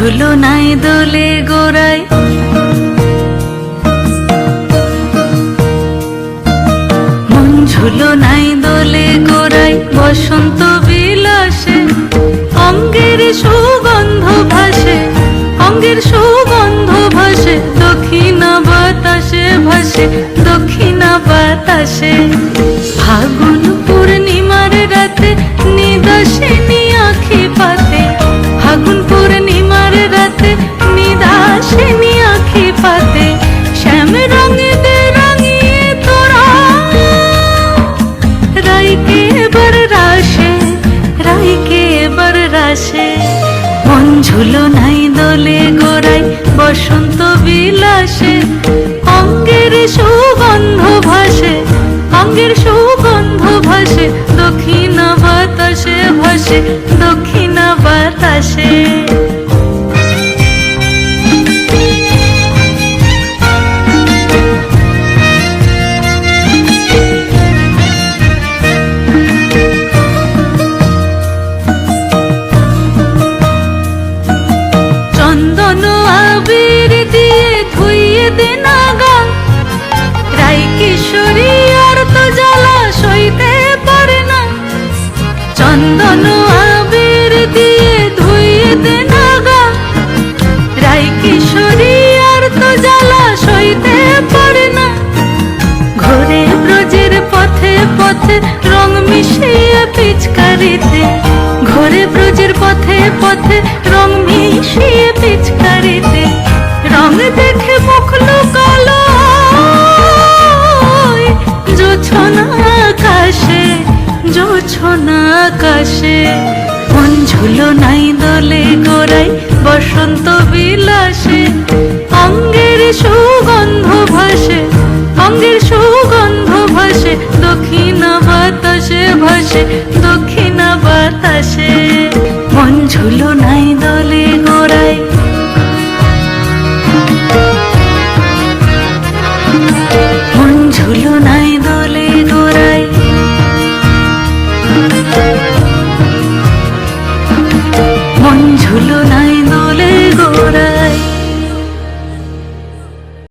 ঝুলো নাই দোলে গোড়ায়, মন ঝুলো নাই দোলে গোড়ায়, বসন্ত বিলাসে অঙ্গের সুগন্ধ ভাসে, অঙ্গের সুগন্ধ ভাসে, দক্ষিণা বাতাসে ভাসে, দক্ষিণা বাতাসে। ফাগুন পূর্ণিমার রাতে নিদাসিনী আঁখি পাতে, ফাগুন পূর্ণিমার রাতে নিদাসিনী আঁখি পাতে, শ্যাম রঙে দে রাঙিয়ে তোরা রাইকে এবার রাশে, রাইকে এবার রাশে। মন ঝুলো নাই দোলে গোড়ায়, বসন্ত বিলাসে অঙ্গের সুগন্ধ ভাসে, অঙ্গের সুগন্ধ ভাসে, দক্ষিণা বাতাসে ভাসে, দক্ষিণা বাতাসে। চন্দন আবির দিয়ে ধুইয়ে দে না গা, রাই কিশোরী আর তো জ্বালা সইতে পারে না। চন্দন আবির দিয়ে ধুইয়ে দে না গা, রাই কিশোরী আর তো জ্বালা সইতে পারে না। ঘোরে ব্রজের পথে পথে রং মিশিয়ে পিচকারিতে, ঘোরে ব্রজের পথে পথে রং মিশিয়ে পিচকারিতে, রং দেখে মুখ লুকালো জোছনা আকাশে, জোছনা আকাশে। মন ঝুলো নাই দোলে গোড়ায়, বসন্ত বিলাসে অঙ্গের